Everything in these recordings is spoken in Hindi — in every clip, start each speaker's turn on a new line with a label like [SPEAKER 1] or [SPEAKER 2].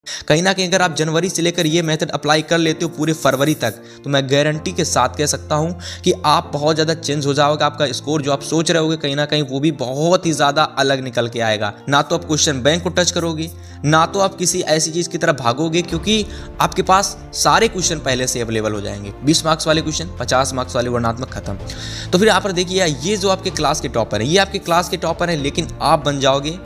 [SPEAKER 1] कहीं ना कहीं अगर आप जनवरी से लेकर ये मेथड अप्लाई कर लेते हो पूरे फरवरी तक, तो मैं गारंटी के साथ कह सकता हूँ कि आप बहुत ज़्यादा चेंज हो जाओगे। आपका स्कोर जो आप सोच रहे होगे कहीं ना कहीं वो भी बहुत ही ज़्यादा अलग निकल के आएगा। ना तो आप क्वेश्चन बैंक को टच करोगे, ना तो आप किसी ऐसी चीज़ की तरफ भागोगे, क्योंकि आपके पास सारे क्वेश्चन पहले से अवेलेबल हो जाएंगे। 20 मार्क्स वाले क्वेश्चन, 50 मार्क्स वाले वर्णनात्मक खत्म। तो फिर यहाँ पर देखिए, ये जो आपके क्लास के टॉपर हैं, ये आपके क्लास के टॉपर हैं, लेकिन आप बन जाओगे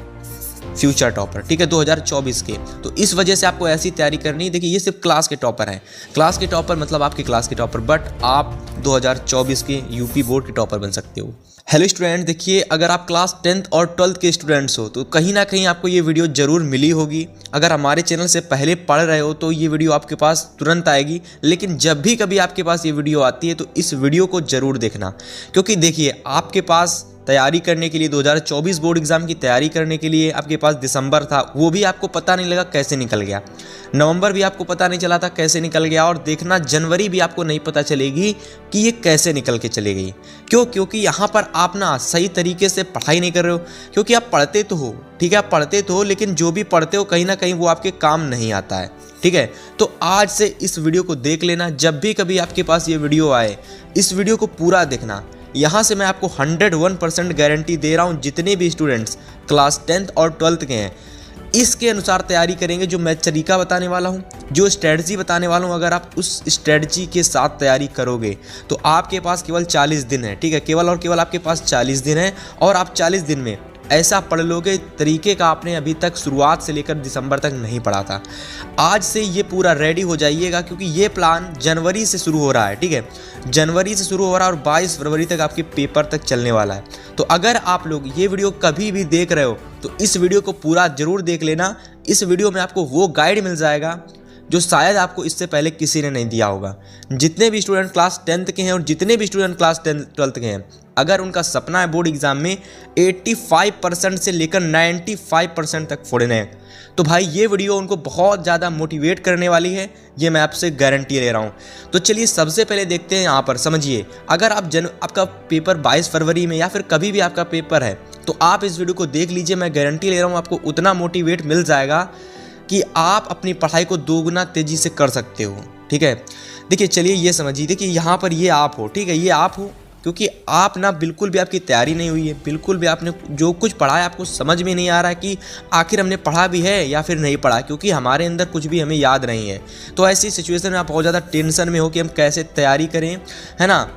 [SPEAKER 1] फ्यूचर टॉपर, ठीक है, 2024 के। तो इस वजह से आपको ऐसी तैयारी करनी है। देखिए, ये सिर्फ क्लास के टॉपर हैं। क्लास के टॉपर मतलब आपकी क्लास के टॉपर, बट आप 2024 के यूपी बोर्ड के टॉपर बन सकते हो। हेलो स्टूडेंट, देखिए, अगर आप क्लास 10th और 12th के स्टूडेंट्स हो तो कहीं ना कहीं आपको ये वीडियो जरूर मिली होगी। अगर हमारे चैनल से पहले पढ़ रहे हो तो ये वीडियो आपके पास तुरंत आएगी, लेकिन जब भी कभी आपके पास ये वीडियो आती है तो इस वीडियो को जरूर देखना। क्योंकि देखिए, आपके पास तैयारी करने के लिए 2024 बोर्ड एग्जाम की तैयारी करने के लिए आपके पास दिसंबर था, वो भी आपको पता नहीं लगा कैसे निकल गया। नवंबर भी आपको पता नहीं चला था कैसे निकल गया, और देखना जनवरी भी आपको नहीं पता चलेगी कि ये कैसे निकल के चले गई। क्यों? क्योंकि यहाँ पर आप ना सही तरीके से पढ़ाई नहीं कर रहे हो। क्योंकि आप पढ़ते तो हो, ठीक है, आप पढ़ते तो हो, लेकिन जो भी पढ़ते हो कहीं ना कहीं वो आपके काम नहीं आता है, ठीक है। तो आज से इस वीडियो को देख लेना। जब भी कभी आपके पास ये वीडियो आए, इस वीडियो को पूरा देखना। यहाँ से मैं आपको 101% गारंटी दे रहा हूँ, जितने भी स्टूडेंट्स क्लास 10th और 12th के हैं, इसके अनुसार तैयारी करेंगे। जो मैं तरीका बताने वाला हूँ, जो स्ट्रेटजी बताने वाला हूँ, अगर आप उस स्ट्रेटजी के साथ तैयारी करोगे तो आपके पास केवल 40 दिन है, ठीक है, केवल और केवल आपके पास 40 दिन है, और आप 40 दिन में ऐसा पढ़ लोगे तरीके का आपने अभी तक शुरुआत से लेकर दिसंबर तक नहीं पढ़ा था। आज से ये पूरा रेडी हो जाइएगा, क्योंकि ये प्लान जनवरी से शुरू हो रहा है, ठीक है, जनवरी से शुरू हो रहा है और 22 फरवरी तक आपके पेपर तक चलने वाला है। तो अगर आप लोग ये वीडियो कभी भी देख रहे हो तो इस वीडियो को पूरा जरूर देख लेना। इस वीडियो में आपको वो गाइड मिल जाएगा जो शायद आपको इससे पहले किसी ने नहीं दिया होगा। जितने भी स्टूडेंट क्लास 10th के हैं और जितने भी स्टूडेंट क्लास 12th के हैं, अगर उनका सपना है बोर्ड एग्जाम में 85% से लेकर 95% तक फोड़ने हैं, तो भाई ये वीडियो उनको बहुत ज़्यादा मोटिवेट करने वाली है, ये मैं आपसे गारंटी ले रहा हूँ। तो चलिए सबसे पहले देखते हैं। यहाँ पर समझिए, अगर आप आपका पेपर 22 फरवरी में या फिर कभी भी आपका पेपर है, तो आप इस वीडियो को देख लीजिए। मैं गारंटी ले रहा हूँ आपको उतना मोटिवेट मिल जाएगा कि आप अपनी पढ़ाई को दोगुना तेज़ी से कर सकते हो, ठीक है। देखिए, चलिए ये समझिए। देखिए, यहाँ पर ये आप हो, ठीक है, ये आप हो, क्योंकि आप ना बिल्कुल भी आपकी तैयारी नहीं हुई है, बिल्कुल भी आपने जो कुछ पढ़ा है आपको समझ में नहीं आ रहा है कि आखिर हमने पढ़ा भी है या फिर नहीं पढ़ा, क्योंकि हमारे अंदर कुछ भी हमें याद नहीं है। तो ऐसी सिचुएशन में आप बहुत ज़्यादा टेंशन में हो कि हम कैसे तैयारी करें, है ना।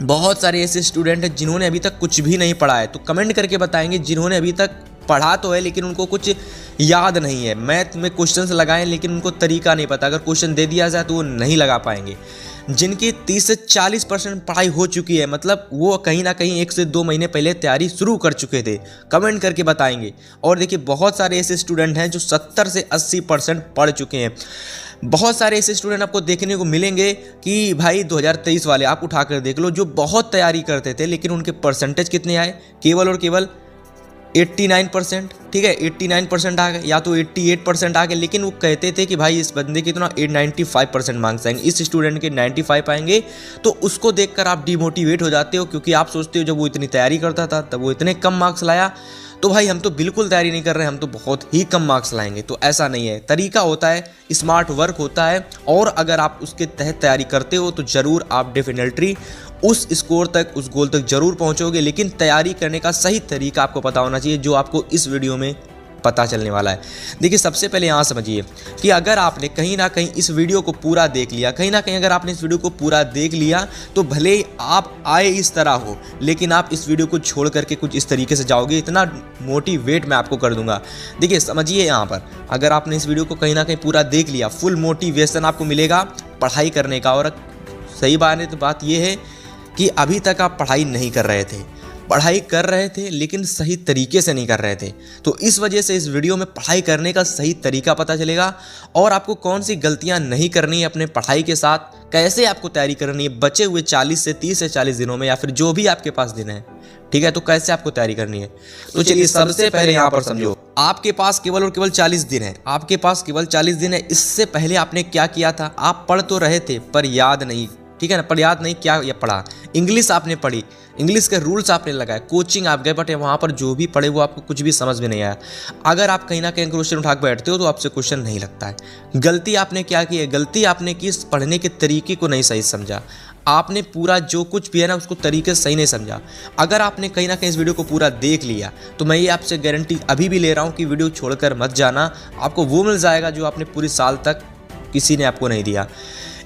[SPEAKER 1] बहुत सारे ऐसे स्टूडेंट हैं जिन्होंने अभी तक कुछ भी नहीं पढ़ा है, तो कमेंट करके बताएंगे जिन्होंने अभी तक पढ़ा तो है लेकिन उनको कुछ याद नहीं है। मैथ में क्वेश्चंस लगाएं लेकिन उनको तरीका नहीं पता, अगर क्वेश्चन दे दिया जाए तो वो नहीं लगा पाएंगे। जिनकी 30 से 40% पढ़ाई हो चुकी है, मतलब वो कहीं ना कहीं 1 से 2 महीने पहले तैयारी शुरू कर चुके थे, कमेंट करके बताएंगे। और देखिए, बहुत सारे ऐसे स्टूडेंट हैं जो 70 से 80% पढ़ चुके हैं। बहुत सारे ऐसे स्टूडेंट आपको देखने को मिलेंगे कि भाई 2023 वाले आप उठाकर देख लो, जो बहुत तैयारी करते थे लेकिन उनके परसेंटेज कितने आए, केवल और केवल 89%, ठीक है, 89% आ गए या तो 88% आ गए। लेकिन वो कहते थे कि भाई इस बंदे के तो ना 95% मार्क्स आएंगे, इस स्टूडेंट के 95 आएंगे। तो उसको देखकर आप डिमोटिवेट हो जाते हो, क्योंकि आप सोचते हो जब वो इतनी तैयारी करता था तब वो इतने कम मार्क्स लाया, तो भाई हम तो बिल्कुल तैयारी नहीं कर रहे हैं, हम तो बहुत ही कम मार्क्स लाएंगे। तो ऐसा नहीं है, तरीका होता है, स्मार्ट वर्क होता है, और अगर आप उसके तहत तैयारी करते हो तो ज़रूर आप डेफिनेटली उस स्कोर तक, उस गोल तक जरूर पहुंचोगे। लेकिन तैयारी करने का सही तरीका आपको पता होना चाहिए, जो आपको इस वीडियो में पता चलने वाला है। देखिए, सबसे पहले यहाँ समझिए कि अगर आपने कहीं ना कहीं इस वीडियो को पूरा देख लिया, कहीं ना कहीं अगर आपने इस वीडियो को पूरा देख लिया, तो भले ही आप आए इस तरह हो, लेकिन आप इस वीडियो को छोड़ करके कुछ इस तरीके से जाओगे, इतना मोटिवेट मैं आपको कर दूंगा। देखिए, समझिए, यहाँ पर अगर आपने इस वीडियो को कहीं ना कहीं पूरा देख लिया, फुल मोटिवेशन आपको मिलेगा पढ़ाई करने का। और सही बात यह है कि अभी तक आप पढ़ाई नहीं कर रहे थे, पढ़ाई कर रहे थे लेकिन सही तरीके से नहीं कर रहे थे। तो इस वजह से इस वीडियो में पढ़ाई करने का सही तरीका पता चलेगा, और आपको कौन सी गलतियां नहीं करनी है अपने पढ़ाई के साथ, कैसे आपको तैयारी करनी है बचे हुए 30 से 40 दिनों में, या फिर जो भी आपके पास दिन है, ठीक है, तो कैसे आपको तैयारी करनी है। तो चलिए सबसे पहले यहाँ पर समझो, आपके पास केवल और केवल 40 दिन है, आपके पास केवल 40 दिन है। इससे पहले आपने क्या किया था, आप पढ़ तो रहे थे पर याद नहीं ठीक है ना, पर याद नहीं क्या ये पढ़ा। इंग्लिश आपने पढ़ी, इंग्लिश के रूल्स आपने लगाए, कोचिंग आप गए, बट वहाँ पर जो भी पढ़े वो आपको कुछ भी समझ में नहीं आया। अगर आप कहीं ना कहीं क्वेश्चन उठा के बैठते हो तो आपसे क्वेश्चन नहीं लगता है। गलती आपने क्या की है, गलती आपने की पढ़ने के तरीके को नहीं सही समझा। आपने पूरा जो कुछ भी है ना उसको तरीके से सही नहीं समझा। अगर आपने कहीं ना कहीं इस वीडियो को पूरा देख लिया तो मैं ये आपसे गारंटी अभी भी ले रहा हूँ कि वीडियो छोड़कर मत जाना, आपको वो मिल जाएगा जो आपने पूरे साल तक किसी ने आपको नहीं दिया।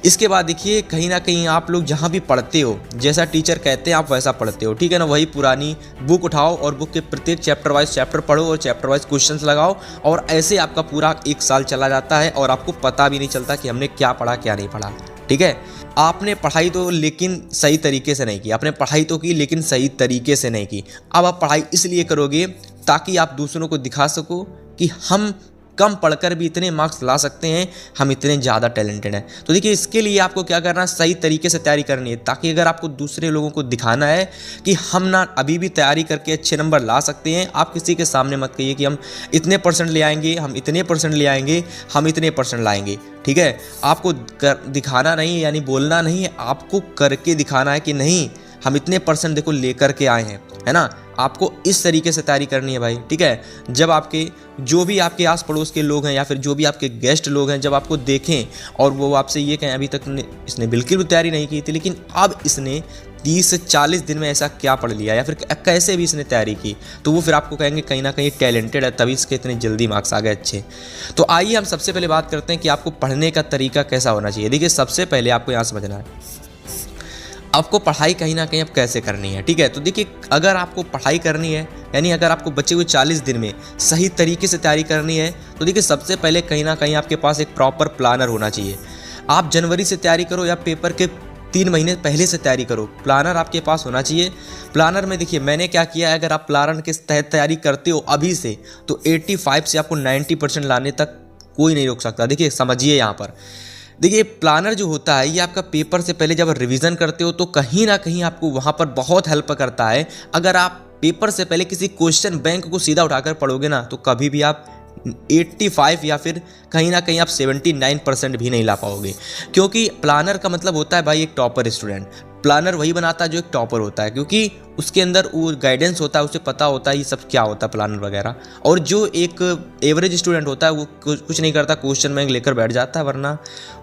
[SPEAKER 1] इसके बाद देखिए, कहीं ना कहीं आप लोग जहाँ भी पढ़ते हो, जैसा टीचर कहते हैं आप वैसा पढ़ते हो, ठीक है ना। वही पुरानी बुक उठाओ और बुक के प्रत्येक चैप्टर वाइज चैप्टर पढ़ो और चैप्टर वाइज क्वेश्चंस लगाओ, और ऐसे आपका पूरा एक साल चला जाता है और आपको पता भी नहीं चलता कि हमने क्या पढ़ा क्या नहीं पढ़ा, ठीक है। आपने पढ़ाई तो लेकिन सही तरीके से नहीं की, आपने पढ़ाई तो की लेकिन सही तरीके से नहीं की। अब आप पढ़ाई इसलिए करोगे ताकि आप दूसरों को दिखा सको कि हम कम पढ़कर भी इतने मार्क्स ला सकते हैं, हम इतने ज़्यादा टैलेंटेड हैं। तो देखिए, इसके लिए आपको क्या करना है, सही तरीके से तैयारी करनी है, ताकि अगर आपको दूसरे लोगों को दिखाना है कि हम ना अभी भी तैयारी करके अच्छे नंबर ला सकते हैं, आप किसी के सामने मत कहिए कि हम इतने परसेंट ले आएंगे, हम इतने परसेंट ले आएंगे, हम इतने परसेंट लाएंगे, ठीक है। आपको दिखाना नहीं यानी बोलना नहीं है, आपको करके दिखाना है कि नहीं हम इतने परसेंट देखो लेकर के आए हैं, है ना। आपको इस तरीके से तैयारी करनी है भाई, ठीक है। जब आपके जो भी आपके आस पड़ोस के लोग हैं या फिर जो भी आपके गेस्ट लोग हैं, जब आपको देखें और वो आपसे ये कहें अभी तक इसने बिल्कुल भी तैयारी नहीं की थी, लेकिन अब इसने 30 से 40 दिन में ऐसा क्या पढ़ लिया या फिर कैसे भी इसने तैयारी की, तो वो फिर आपको कहेंगे कहीं ना कहीं टैलेंटेड है, तभी इसके इतने जल्दी मार्क्स आ गए अच्छे। तो आइए हम सबसे पहले बात करते हैं कि आपको पढ़ने का तरीका कैसा होना चाहिए। देखिए, सबसे पहले आपको यहाँ समझना है आपको पढ़ाई कहीं ना कहीं अब कैसे करनी है, ठीक है। तो देखिए, अगर आपको पढ़ाई करनी है यानी अगर आपको बचे हुए 40 दिन में सही तरीके से तैयारी करनी है, तो देखिए सबसे पहले कहीं ना कहीं आपके पास एक प्रॉपर प्लानर होना चाहिए। आप जनवरी से तैयारी करो या पेपर के 3 महीने पहले से तैयारी करो, प्लानर आपके पास होना चाहिए। प्लानर में देखिए मैंने क्या किया है, अगर आप प्लानर के तहत तैयारी करते हो अभी से, तो 85 से आपको 90% लाने तक कोई नहीं रोक सकता। देखिए समझिए, यहाँ पर देखिए प्लानर जो होता है ये आपका पेपर से पहले जब रिवीजन करते हो तो कहीं ना कहीं आपको वहाँ पर बहुत हेल्प करता है। अगर आप पेपर से पहले किसी क्वेश्चन बैंक को सीधा उठाकर पढ़ोगे ना, तो कभी भी आप 85 या फिर कहीं ना कहीं आप 79% भी नहीं ला पाओगे, क्योंकि प्लानर का मतलब होता है भाई एक टॉपर स्टूडेंट। प्लानर वही बनाता है जो एक टॉपर होता है, क्योंकि उसके अंदर वो गाइडेंस होता है, उसे पता होता है ये सब क्या होता है प्लानर वगैरह। और जो एक एवरेज स्टूडेंट होता है वो कुछ नहीं करता, क्वेश्चन बैंक लेकर बैठ जाता है, वरना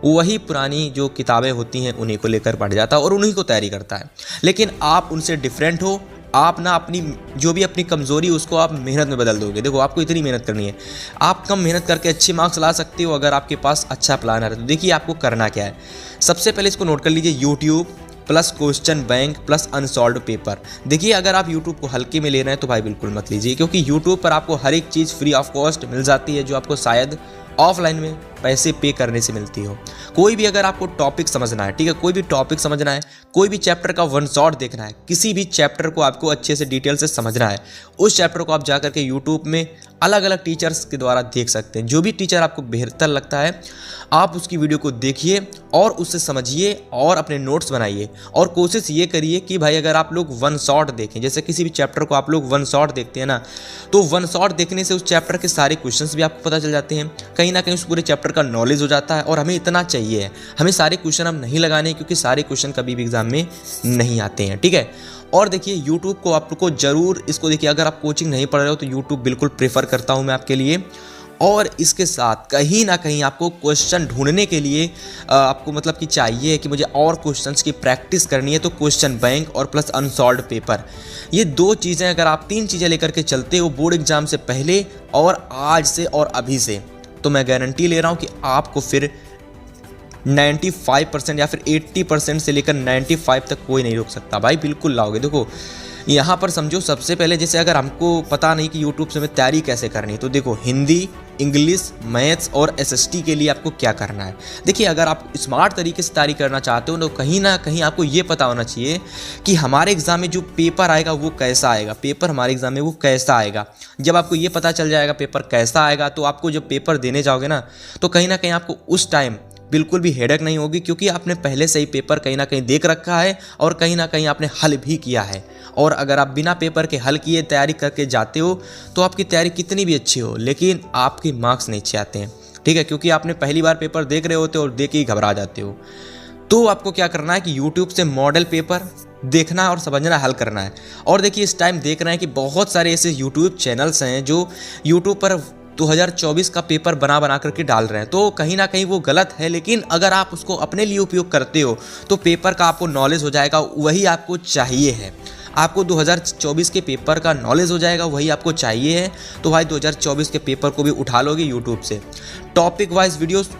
[SPEAKER 1] वही पुरानी जो किताबें होती हैं उन्हीं को लेकर बैठ जाता है और उन्हीं को तैयारी करता है। लेकिन आप उनसे डिफरेंट हो, आप ना अपनी जो भी अपनी कमज़ोरी उसको आप मेहनत में बदल दोगे। देखो आपको इतनी मेहनत करनी है, आप कम मेहनत करके अच्छे मार्क्स ला सकते हो अगर आपके पास अच्छा प्लानर है। तो देखिए आपको करना क्या है, सबसे पहले इसको नोट कर लीजिए, YouTube plus question bank plus unsolved paper. देखिए अगर आप यूट्यूब को हल्के में ले रहे हैं तो भाई बिल्कुल मत लीजिए, क्योंकि यूट्यूब पर आपको हर एक चीज़ फ्री ऑफ कॉस्ट मिल जाती है जो आपको शायद ऑफलाइन में पैसे पे करने से मिलती हो। कोई भी अगर आपको टॉपिक समझना है, ठीक है, कोई भी टॉपिक समझना है, कोई भी चैप्टर का वन शॉट देखना है, किसी भी चैप्टर को आपको अच्छे से डिटेल से समझना है, उस चैप्टर को आप जा करके यूट्यूब में अलग अलग टीचर्स के द्वारा देख सकते हैं। जो भी टीचर आपको बेहतर लगता है आप उसकी वीडियो को देखिए और उससे समझिए और अपने नोट्स बनाइए। और कोशिश ये करिए कि भाई अगर आप लोग वन शॉट देखें, जैसे किसी भी चैप्टर को आप लोग वन शॉट देखते हैं ना, तो वन शॉट देखने से उस चैप्टर के सारे क्वेश्चंस भी आपको पता चल जाते हैं, कहीं ना कहीं उस पूरे चैप्टर का नॉलेज हो जाता है। और हमें इतना चाहिए है, हमें सारे क्वेश्चन अब नहीं लगाने, क्योंकि सारे क्वेश्चन कभी भी एग्जाम में नहीं आते हैं, ठीक है। और देखिए यूट्यूब को आपको जरूर इसको देखिए, अगर आप कोचिंग नहीं पढ़ रहे हो तो यूट्यूब बिल्कुल प्रेफर करता हूँ मैं आपके लिए। और इसके साथ कहीं ना कहीं आपको क्वेश्चन ढूंढने के लिए आपको मतलब कि चाहिए कि मुझे और क्वेश्चंस की प्रैक्टिस करनी है, तो क्वेश्चन बैंक और प्लस अनसॉल्व्ड पेपर, ये 2 चीज़ें अगर आप 3 चीज़ें लेकर के चलते हो बोर्ड एग्जाम से पहले और आज से और अभी से, तो मैं गारंटी ले रहा हूँ कि आपको फिर 95% या फिर 80% से लेकर 95 तक कोई नहीं रोक सकता भाई, बिल्कुल लाओगे। देखो यहाँ पर समझो, सबसे पहले जैसे अगर हमको पता नहीं कि यूट्यूब से हमें तैयारी कैसे करनी है, तो देखो हिंदी, इंग्लिश, मैथ्स और एसएसटी के लिए आपको क्या करना है। देखिए अगर आप स्मार्ट तरीके से तैयारी करना चाहते हो तो कहीं ना कहीं आपको ये पता होना चाहिए कि हमारे एग्ज़ाम में जो पेपर आएगा वो कैसा आएगा, पेपर हमारे एग्ज़ाम में वो कैसा आएगा। जब आपको ये पता चल जाएगा पेपर कैसा आएगा, तो आपको जब पेपर देने जाओगे ना, तो कहीं ना कहीं आपको उस टाइम बिल्कुल भी हेडेक नहीं होगी, क्योंकि आपने पहले से ही पेपर कहीं ना कहीं देख रखा है और कहीं ना कहीं आपने हल भी किया है। और अगर आप बिना पेपर के हल किए तैयारी करके जाते हो तो आपकी तैयारी कितनी भी अच्छी हो, लेकिन आपके मार्क्स नहीं अच्छे आते हैं, ठीक है, क्योंकि आपने पहली बार पेपर देख रहे होते हो और देख के ही घबरा जाते हो। तो आपको क्या करना है कि यूट्यूब से मॉडल पेपर देखना और समझना, हल करना है। और देखिए इस टाइम देख रहे हैं कि बहुत सारे ऐसे यूट्यूब चैनल्स हैं जो यूट्यूब पर 2024 का पेपर बना करके डाल रहे हैं, तो कहीं ना कहीं वो गलत है। लेकिन अगर आप उसको अपने लिए उपयोग करते हो तो पेपर का आपको नॉलेज हो जाएगा, वही आपको चाहिए है। आपको 2024 के पेपर का नॉलेज हो जाएगा, वही आपको चाहिए है। तो भाई 2024 के पेपर को भी उठा लोगे यूट्यूब से। टॉपिक वाइज वीडियोस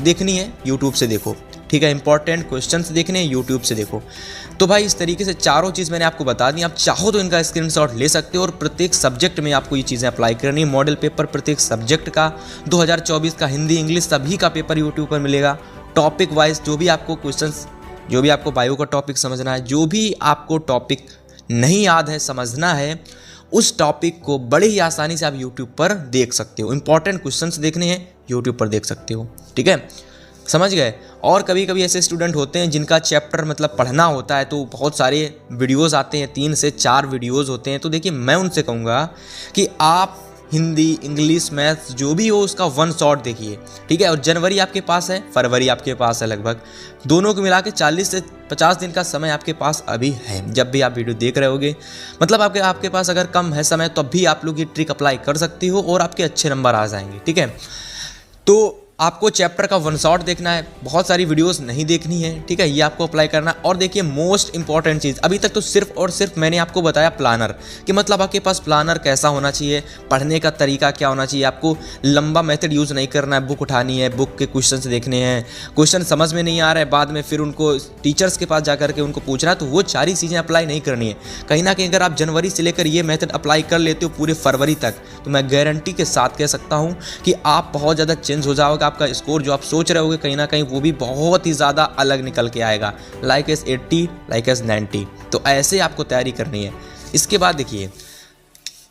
[SPEAKER 1] देखनी है यूट्यूब से देखो, ठीक है। इंपॉर्टेंट क्वेश्चंस देखने हैं यूट्यूब से देखो। तो भाई इस तरीके से चारों चीज़ मैंने आपको बता दी। आप चाहो तो इनका स्क्रीनशॉट ले सकते हो और प्रत्येक सब्जेक्ट में आपको ये चीज़ें अप्लाई करनी है। मॉडल पेपर प्रत्येक सब्जेक्ट का 2024 का हिंदी इंग्लिश सभी का पेपर यूट्यूब पर मिलेगा। टॉपिक वाइज जो भी आपको क्वेश्चंस, जो भी आपको बायो का टॉपिक समझना है, जो भी आपको टॉपिक नहीं याद है समझना है, उस टॉपिक को बड़े ही आसानी से आप यूट्यूब पर देख सकते हो। इंपॉर्टेंट क्वेश्चंस देखने हैं यूट्यूब पर देख सकते हो, ठीक है, समझ गए। और कभी कभी ऐसे स्टूडेंट होते हैं जिनका चैप्टर मतलब पढ़ना होता है, तो बहुत सारे वीडियोस आते हैं, 3 से 4 वीडियोस होते हैं। तो देखिए मैं उनसे कहूँगा कि आप हिंदी इंग्लिश मैथ्स जो भी हो उसका 1 शॉट देखिए, ठीक है। और जनवरी आपके पास है, फरवरी आपके पास है, लगभग दोनों को मिला के 40 से 50 दिन का समय आपके पास अभी है। जब भी आप वीडियो देख रहे होगे, मतलब आपके पास अगर कम है समय तब भी आप लोग ये ट्रिक अप्लाई कर सकते हो और आपके अच्छे नंबर आ जाएंगे, ठीक है। तो आपको चैप्टर का 1 शॉट देखना है, बहुत सारी वीडियोस नहीं देखनी है, ठीक है, ये आपको अप्लाई करना है। और देखिए मोस्ट इंपॉर्टेंट चीज़, अभी तक तो सिर्फ और सिर्फ मैंने आपको बताया प्लानर, कि मतलब आपके पास प्लानर कैसा होना चाहिए, पढ़ने का तरीका क्या होना चाहिए। आपको लंबा मेथड यूज़ नहीं करना है, बुक उठानी है, बुक के क्वेश्चन देखने हैं, क्वेश्चन समझ में नहीं आ रहा है बाद में फिर उनको टीचर्स के पास जा करके उनको पूछना है, तो वो सारी चीज़ें अप्लाई नहीं करनी है। कहीं ना कहीं अगर आप जनवरी से लेकर ये मेथड अप्लाई कर लेते हो पूरे फरवरी तक, तो मैं गारंटी के साथ कह सकता हूँ कि आप बहुत ज़्यादा चेंज हो जाओगे। आपका स्कोर जो आप सोच रहे होगे कहीं ना कहीं वो भी बहुत ही ज़्यादा अलग निकल के आएगा, लाइक एस 80 लाइक एस 90। तो ऐसे आपको तैयारी करनी है। इसके बाद देखिए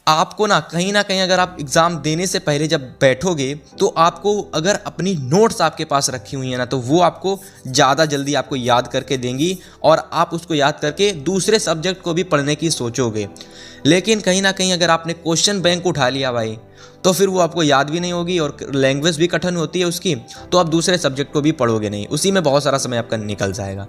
[SPEAKER 1] आपको ना कहीं अगर आप एग्ज़ाम देने से पहले जब बैठोगे तो आपको अगर अपनी नोट्स आपके पास रखी हुई है ना, तो वो आपको ज़्यादा जल्दी आपको याद करके देंगी और आप उसको याद करके दूसरे सब्जेक्ट को भी पढ़ने की सोचोगे। लेकिन कहीं ना कहीं अगर आपने क्वेश्चन बैंक उठा लिया भाई, तो फिर वो आपको याद भी नहीं होगी और लैंग्वेज भी कठिन होती है उसकी, तो आप दूसरे सब्जेक्ट को भी पढ़ोगे नहीं, उसी में बहुत सारा समय आपका निकल जाएगा।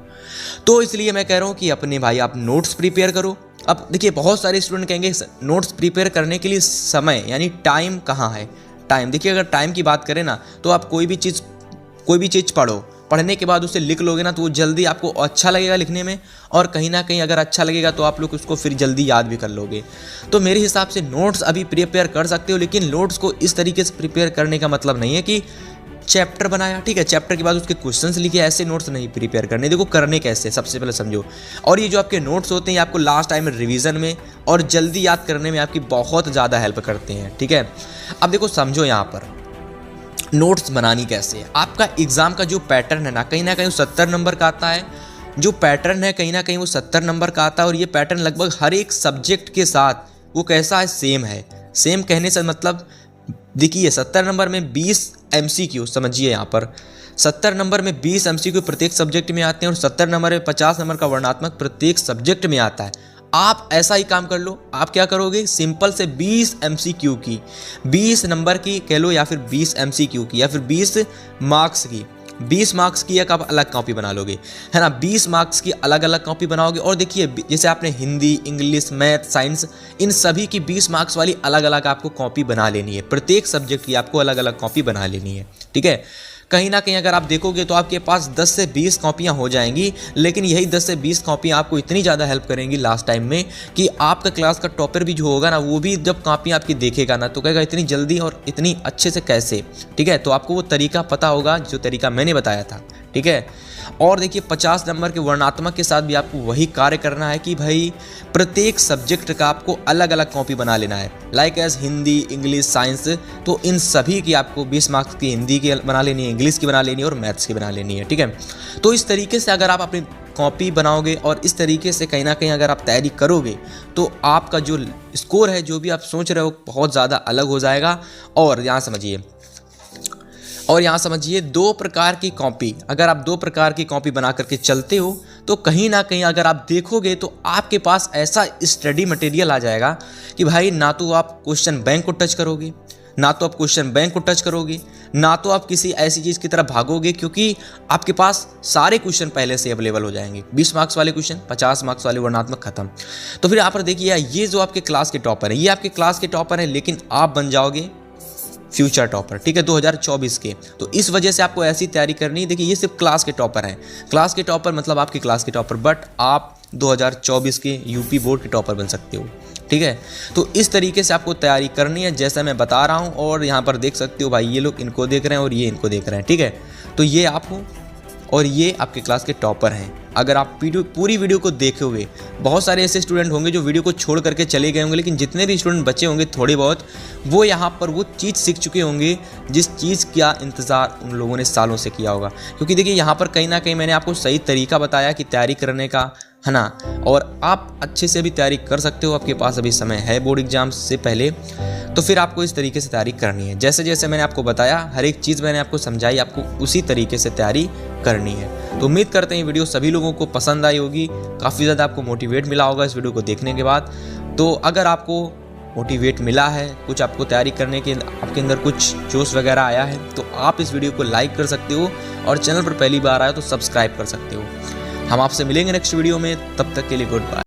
[SPEAKER 1] तो इसलिए मैं कह रहा हूँ कि अपने भाई आप नोट्स प्रिपेयर करो। अब देखिए बहुत सारे स्टूडेंट कहेंगे नोट्स प्रिपेयर करने के लिए समय यानी टाइम कहाँ है। टाइम देखिए, अगर टाइम की बात करें ना, तो आप कोई भी चीज़ पढ़ो, पढ़ने के बाद उसे लिख लोगे ना, तो वो जल्दी आपको अच्छा लगेगा लिखने में, और कहीं ना कहीं अगर अच्छा लगेगा तो आप लोग उसको फिर जल्दी याद भी कर लोगे। तो मेरे हिसाब से नोट्स अभी प्रिपेयर कर सकते हो, लेकिन नोट्स को इस तरीके से प्रिपेयर करने का मतलब नहीं है कि चैप्टर बनाया, ठीक है, चैप्टर के बाद उसके क्वेश्चंस लिखे, ऐसे नोट्स नहीं प्रिपेयर करने। देखो करने कैसे, सबसे पहले समझो। और ये जो आपके नोट्स होते हैं ये आपको लास्ट टाइम में रिवीजन में और जल्दी याद करने में आपकी बहुत ज़्यादा हेल्प करते हैं, ठीक है। अब देखो समझो यहाँ पर नोट्स बनानी कैसे है। आपका एग्ज़ाम का जो पैटर्न है ना कहीं वो 70 नंबर का आता है। जो पैटर्न है कहीं ना कहीं वो 70 नंबर का आता है, और ये पैटर्न लगभग हर एक सब्जेक्ट के साथ वो कैसा है, सेम है। सेम कहने से मतलब देखिए 70 नंबर में 20 MCQ, समझिए यहाँ पर 70 नंबर में 20 MCQ प्रत्येक सब्जेक्ट में आते हैं, और 70 नंबर में 50 नंबर का वर्णात्मक प्रत्येक सब्जेक्ट में आता है। आप ऐसा ही काम कर लो। आप क्या करोगे, सिंपल से 20 MCQ की, 20 नंबर की कह लो, या फिर 20 MCQ की, या फिर 20 मार्क्स की, 20 मार्क्स की एक आप अलग कॉपी बना लोगे, है ना। 20 मार्क्स की अलग अलग कॉपी बनाओगे। और देखिए जैसे आपने हिंदी इंग्लिश मैथ साइंस इन सभी की 20 मार्क्स वाली अलग अलग आपको कॉपी बना लेनी है। प्रत्येक सब्जेक्ट की आपको अलग अलग कॉपी बना लेनी है, ठीक है। कहीं ना कहीं अगर आप देखोगे तो आपके पास 10 से 20 कॉपियाँ हो जाएंगी, लेकिन यही 10 से 20 कॉपियाँ आपको इतनी ज़्यादा हेल्प करेंगी लास्ट टाइम में कि आपका क्लास का टॉपर भी जो होगा ना, वो भी जब कॉपियाँ आपकी देखेगा ना, तो कहेगा इतनी जल्दी और इतनी अच्छे से कैसे, ठीक है। तो आपको वो तरीका पता होगा जो तरीका मैंने बताया था, ठीक है। और देखिए 50 नंबर के वर्णात्मक के साथ भी आपको वही कार्य करना है कि भाई प्रत्येक सब्जेक्ट का आपको अलग अलग कॉपी बना लेना है, like as Hindi English science. तो इन सभी की आपको 20 मार्क्स की हिंदी की बना लेनी है, इंग्लिश की बना लेनी है और मैथ्स की बना लेनी है, ठीक है। तो इस तरीके से अगर आप अपनी कॉपी बनाओगे और इस तरीके से कहीं ना कहीं अगर आप तैयारी करोगे, तो आपका जो स्कोर है, जो भी आप सोच रहे हो, बहुत ज़्यादा अलग हो जाएगा। और यहाँ समझिए 2 प्रकार की कॉपी, अगर आप 2 प्रकार की कॉपी बना करके चलते हो, तो कहीं ना कहीं अगर आप देखोगे तो आपके पास ऐसा स्टडी मटेरियल आ जाएगा कि भाई ना तो आप क्वेश्चन बैंक को टच करोगे, ना तो आप किसी ऐसी चीज़ की तरफ भागोगे क्योंकि आपके पास सारे क्वेश्चन पहले से अवेलेबल हो जाएंगे। 20 मार्क्स वाले क्वेश्चन, 50 मार्क्स वाले वर्णनात्मक खत्म। तो फिर यहाँ पर देखिए ये जो आपके क्लास के टॉपर है, ये आपके क्लास के टॉपर है, लेकिन आप बन जाओगे फ्यूचर टॉपर, ठीक है, 2024 के। तो इस वजह से आपको ऐसी तैयारी करनी है। देखिए ये सिर्फ क्लास के टॉपर हैं, क्लास के टॉपर मतलब आपकी क्लास के टॉपर, बट आप 2024 के यूपी बोर्ड के टॉपर बन सकते हो, ठीक है। तो इस तरीके से आपको तैयारी करनी है जैसा मैं बता रहा हूँ। और यहाँ पर देख सकते हो भाई, ये लोग इनको देख रहे हैं और ये इनको देख रहे हैं, ठीक है। तो ये आप हो और ये आपके क्लास के टॉपर हैं। अगर आप पूरी वीडियो को देखोगे, बहुत सारे ऐसे स्टूडेंट होंगे जो वीडियो को छोड़ करके चले गए होंगे, लेकिन जितने भी स्टूडेंट बचे होंगे थोड़े बहुत, वो यहाँ पर वो चीज़ सीख चुके होंगे जिस चीज़ का इंतज़ार उन लोगों ने सालों से किया होगा। क्योंकि देखिए यहाँ पर कहीं ना कहीं मैंने आपको सही तरीका बताया कि तैयारी करने का, है ना, और आप अच्छे से भी तैयारी कर सकते हो। आपके पास अभी समय है बोर्ड एग्जाम से पहले, तो फिर आपको इस तरीके से तैयारी करनी है। जैसे जैसे मैंने आपको बताया, हर एक चीज़ मैंने आपको समझाई, आपको उसी तरीके से तैयारी करनी है। तो उम्मीद करते हैं वीडियो सभी लोगों को पसंद आई होगी, काफ़ी ज़्यादा आपको मोटिवेट मिला होगा इस वीडियो को देखने के बाद। तो अगर आपको मोटिवेट मिला है, कुछ आपको तैयारी करने के आपके अंदर कुछ जोश वगैरह आया है, तो आप इस वीडियो को लाइक कर सकते हो और चैनल पर पहली बार आया तो सब्सक्राइब कर सकते हो। हम आपसे मिलेंगे नेक्स्ट वीडियो में, तब तक के लिए गुड बाय।